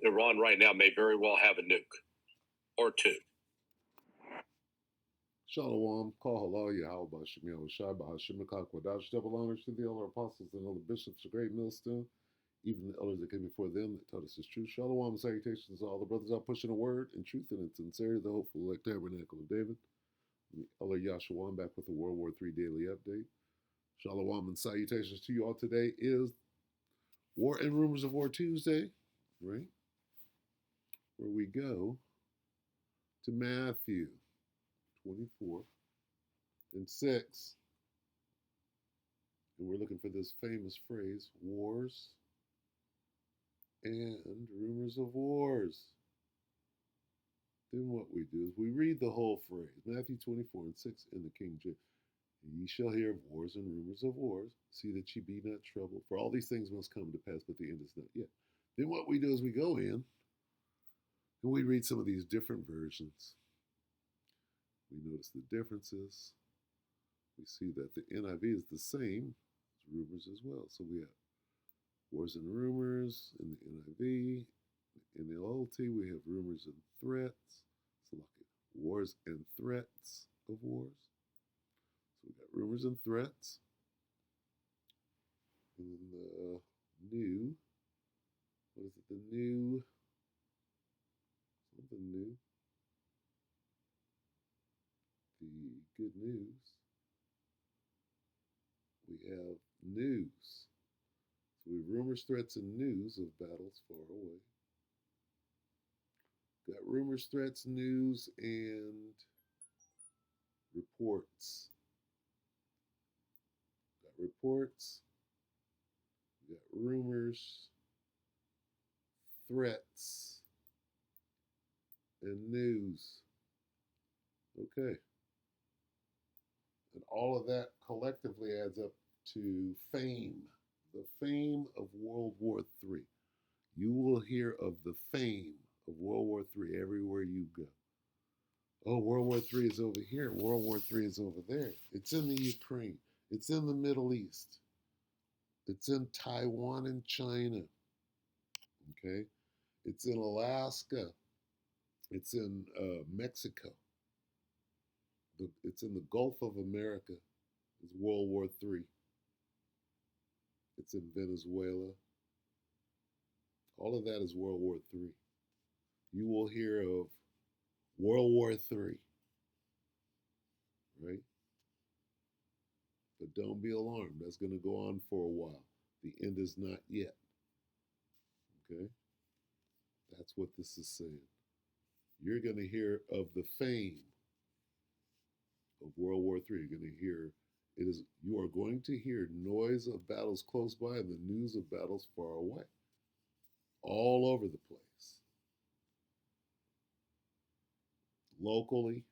Iran right now may very well have a nuke or two. Shalom, call halal Yahweh Shemi Shai Bahashim Kakwadash, double honors to the elder apostles and other bishops, a great millstone, even the elders that came before them that taught us his truth. Shalom and salutations to all the brothers out pushing the word and truth and in sincerity, the hopeful elect tabernacle of David. The elder Yahshua back with the World War III daily update. Shalom and salutations to you all. Today is War and Rumors of War Tuesday, right? Where we go to Matthew 24 and 6. And we're looking for this famous phrase, wars and rumors of wars. Then what we do is we read the whole phrase, Matthew 24 and 6 in the King James. Ye shall hear of wars and rumors of wars. See that ye be not troubled. For all these things must come to pass, but the end is not yet. Then what we do is we go in and we read some of these different versions. We notice the differences. We see that the NIV is the same as rumors as well. So we have wars and rumors in the NIV. In the LT, we have rumors and threats. So like wars and threats of wars. So we got rumors and threats. And then the new, what is it? The new, something new. The good news. We have news. So we have rumors, threats, and news of battles far away. Got rumors, threats, news, and reports. Got reports. We got rumors, threats, and news. Okay. And all of that collectively adds up to fame, the fame of World War III. You will hear of the fame of World War III everywhere you go. Oh, World War III is over here. World War III is over there. It's in the Ukraine. It's in the Middle East. It's in Taiwan and China. Okay? It's in Alaska. It's in Mexico. It's in the Gulf of America. It's World War III. It's in Venezuela. All of that is World War III. You will hear of World War III, right? But don't be alarmed. That's going to go on for a while. The end is not yet. Okay? That's what this is saying. You're going to hear of the fame of World War III. You're going to hear you are going to hear noise of battles close by and the news of battles far away. All over the place. Locally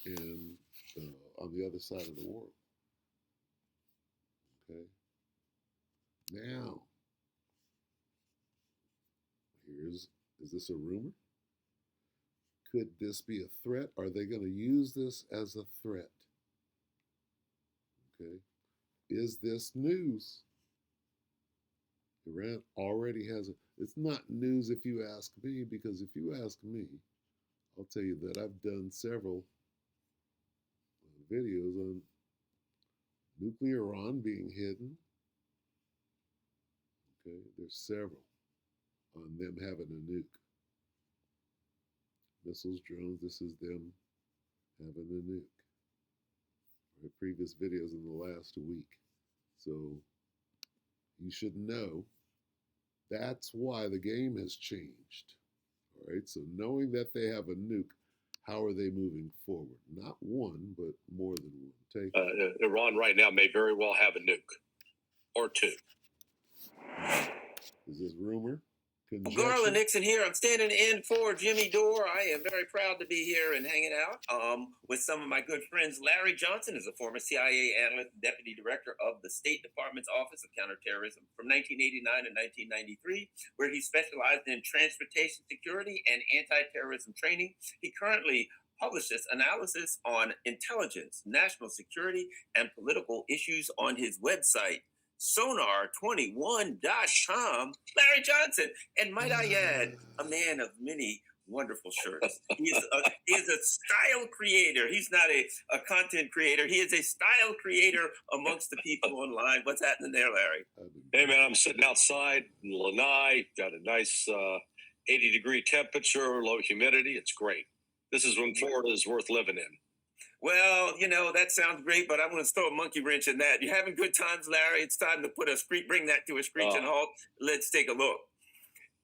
and on the other side of the world. Okay? Now, is this a rumor? Could this be a threat? Are they going to use this as a threat? Okay. Is this news? Iran already has it's not news if you ask me, because if you ask me, I'll tell you that I've done several videos on nuclear Iran being hidden. Okay, there's several on them having a nuke. Missiles, drones, this is them having a nuke. Right, previous videos in the last week. So you should know that's why the game has changed. All right, so knowing that they have a nuke, how are they moving forward? Not one, but more than one. Iran right now may very well have a nuke or two. Is this rumor? Garland Nixon here. I'm standing in for Jimmy Dore. I am very proud to be here and hanging out with some of my good friends. Larry Johnson is a former CIA analyst, deputy director of the State Department's Office of Counterterrorism from 1989 to 1993, where he specialized in transportation security and anti-terrorism training. He currently publishes analysis on intelligence, national security, and political issues on his website, sonar21.com, Larry Johnson. And might I add, a man of many wonderful shirts. He is a style creator. He's not a content creator. He is a style creator amongst the people online. What's happening there, Larry? Hey, man, I'm sitting outside in Lanai. Got a nice 80-degree temperature, low humidity. It's great. This is when Florida is worth living in. Well, that sounds great, but I'm going to throw a monkey wrench in that. You having good times, Larry? It's time to bring that to a screeching halt. Let's take a look.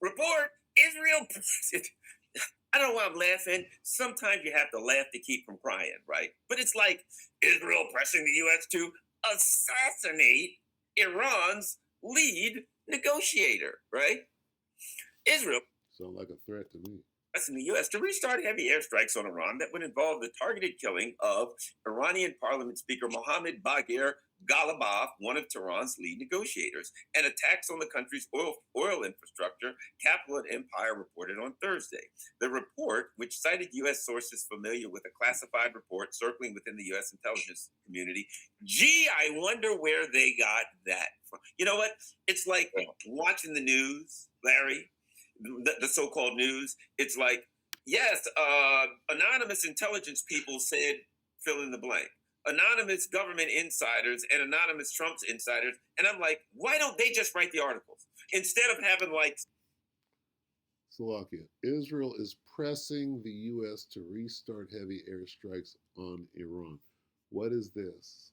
Report, Israel. I don't know why I'm laughing. Sometimes you have to laugh to keep from crying, right? But it's like Israel pressing the U.S. to assassinate Iran's lead negotiator, right? Israel Sound like a threat to me. in the U.S. to restart heavy airstrikes on Iran that would involve the targeted killing of Iranian Parliament Speaker Mohammad Bagher Ghalibaf, one of Tehran's lead negotiators, and attacks on the country's oil infrastructure, capital and empire reported on Thursday. The report, which cited U.S. sources familiar with a classified report circling within the U.S. intelligence community, gee, I wonder where they got that from. You know what? It's like watching the news, Larry, the so-called news. It's like, yes, anonymous intelligence people said fill in the blank, anonymous government insiders and anonymous Trump's insiders, and I'm like, why don't they just write the articles instead of having like Slovakia. Israel is pressing the U.S. to restart heavy airstrikes on Iran. What is this?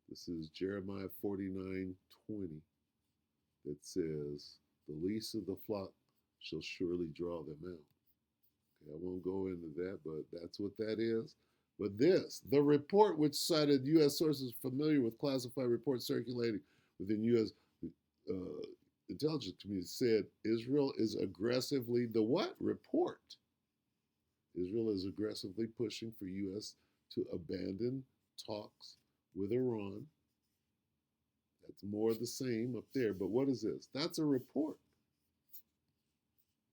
This is Jeremiah 49:20 that says, the least of the flock shall surely draw them out. Okay, I won't go into that, but that's what that is. But this, the report which cited U.S. sources familiar with classified reports circulating within U.S. Intelligence community said Israel is aggressively, the what? Report. Israel is aggressively pushing for U.S. to abandon talks with Iran. That's more of the same up there. But what is this? That's a report.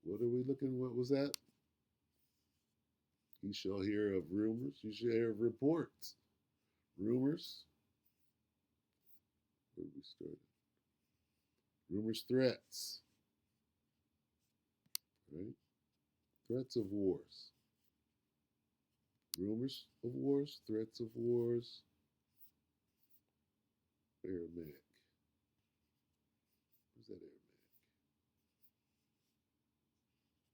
What are we looking? What was that? You shall hear of rumors. You shall hear of reports. Rumors. Where we started? Rumors, threats. Right? Threats of wars. Rumors of wars, threats of wars. Aramaic. Where's that Aramaic?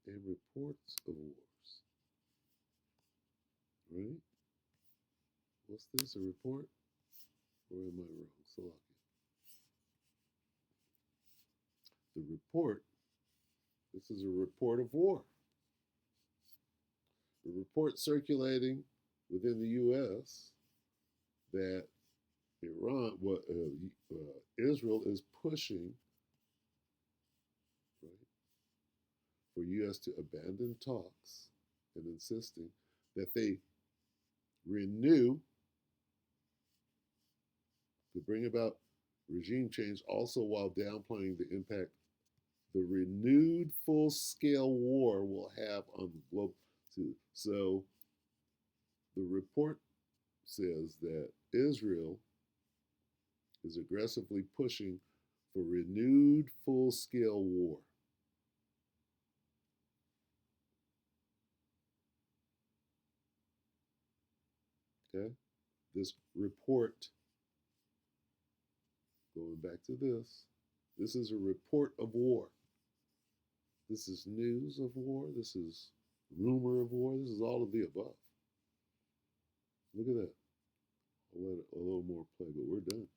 And reports of wars. Right? What's this? A report? Or am I wrong? Salakia. The report. This is a report of war. The report circulating within the U.S. that Israel is pushing, right, for U.S. to abandon talks and insisting that they renew to bring about regime change, also while downplaying the impact the renewed full-scale war will have on the global. So the report says that Israel is aggressively pushing for renewed full-scale war. Okay? This report, going back to this is a report of war. This is news of war. This is rumor of war. This is all of the above. Look at that. I'll let a little more play, but we're done.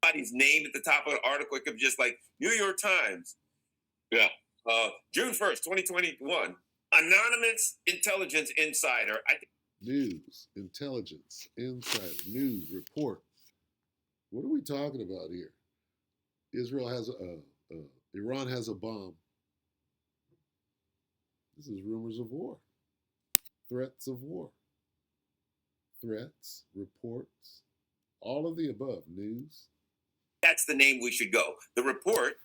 Somebody's name at the top of the article. It could be just like New York Times. Yeah. June 1st, 2021. Anonymous intelligence insider. News, intelligence, insider, news, report. What are we talking about here? Iran has a bomb. This is rumors of war. Threats of war. Threats, reports, all of the above. News. That's the name we should go. The report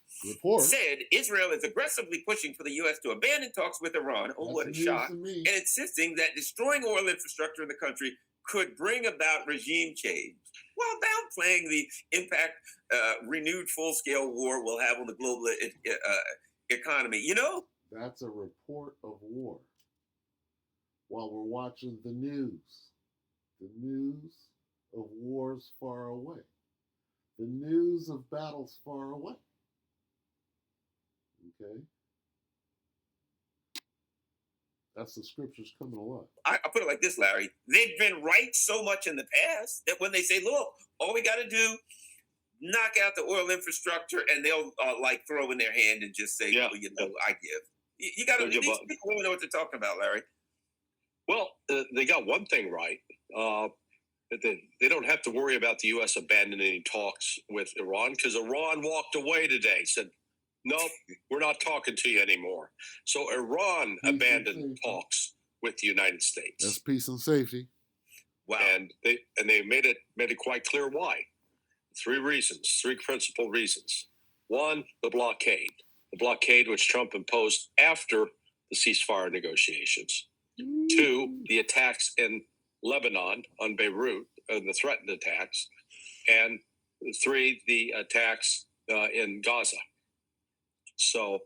said Israel is aggressively pushing for the U.S. to abandon talks with Iran. Oh, what a shock. And insisting that destroying oil infrastructure in the country could bring about regime change while downplaying the impact renewed full-scale war will have on the global economy. You know, That's a report of war. While we're watching the news of wars far away, the news of battles far away. Okay? That's the scriptures coming alive. I put it like this, Larry. They've been right so much in the past that when they say, look, all we got to do, knock out the oil infrastructure, and they'll like throw in their hand and just say, Yeah. well, you know, I give. You got to, these people really know what they're talking about, Larry. Well, they got one thing right. They don't have to worry about the U.S. abandoning talks with Iran because Iran walked away today, said, nope, we're not talking to you anymore. So Iran abandoned talks with the United States. That's peace and safety. Wow. And they made it quite clear why. Three principal reasons. One, the blockade. The blockade which Trump imposed after the ceasefire negotiations. Two, the attacks in Lebanon on Beirut, the threatened attacks. And three, the attacks in Gaza. So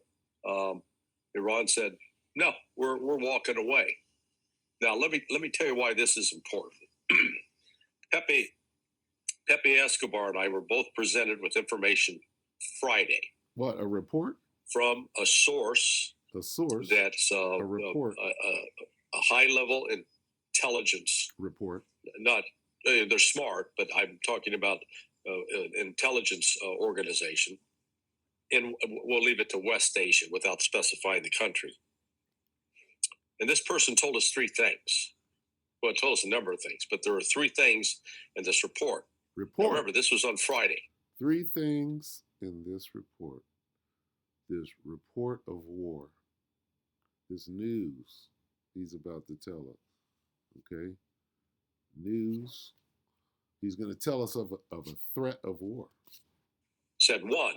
Iran said, no, we're walking away. Now, let me tell you why this is important. Pepe Escobar and I were both presented with information Friday. What, a report? From a source. A source? That's a report. A high-level intelligence report. Not, they're smart, but I'm talking about an intelligence organization. And we'll leave it to West Asia without specifying the country. And this person told us three things. Well, it told us a number of things, but there are three things in this report. Now, remember, this was on Friday. Three things in this report. This report of war. This news he's about to tell us. Okay? News. He's going to tell us of a threat of war. Said one,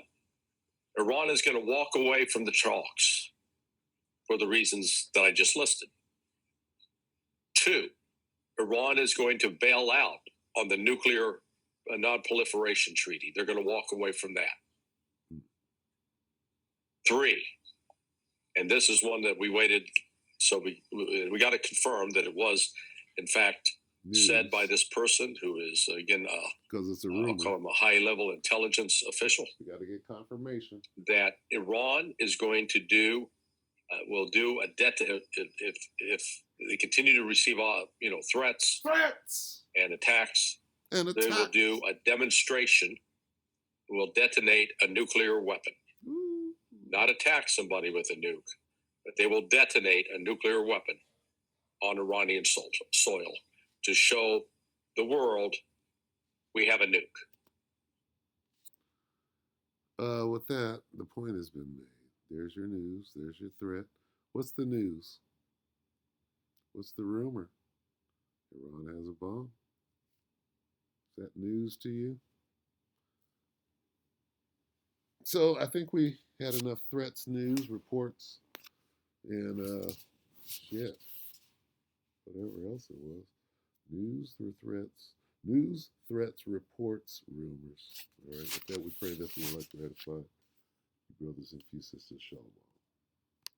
Iran is going to walk away from the talks for the reasons that I just listed. Two, Iran is going to bail out on the nuclear non-proliferation treaty. They're going to walk away from that. Three, and this is one that we waited, so we got to confirm that it was, in fact, said by this person who is, again, because it's a rumor. I'll call him a high-level intelligence official. We got to get confirmation that Iran is going to do, will do a debt if they continue to receive, threats and attacks. They will do a demonstration. Will detonate a nuclear weapon. Not attack somebody with a nuke, but they will detonate a nuclear weapon on Iranian soil to show the world we have a nuke. With that, the point has been made. There's your news. There's your threat. What's the news? What's the rumor? Iran has a bomb. Is that news to you? So I think we had enough threats, news, reports, and whatever else it was. News through threats. News, threats, reports, rumors. All right, with that, we pray that the elect will edify. Brothers and few sisters, shalom.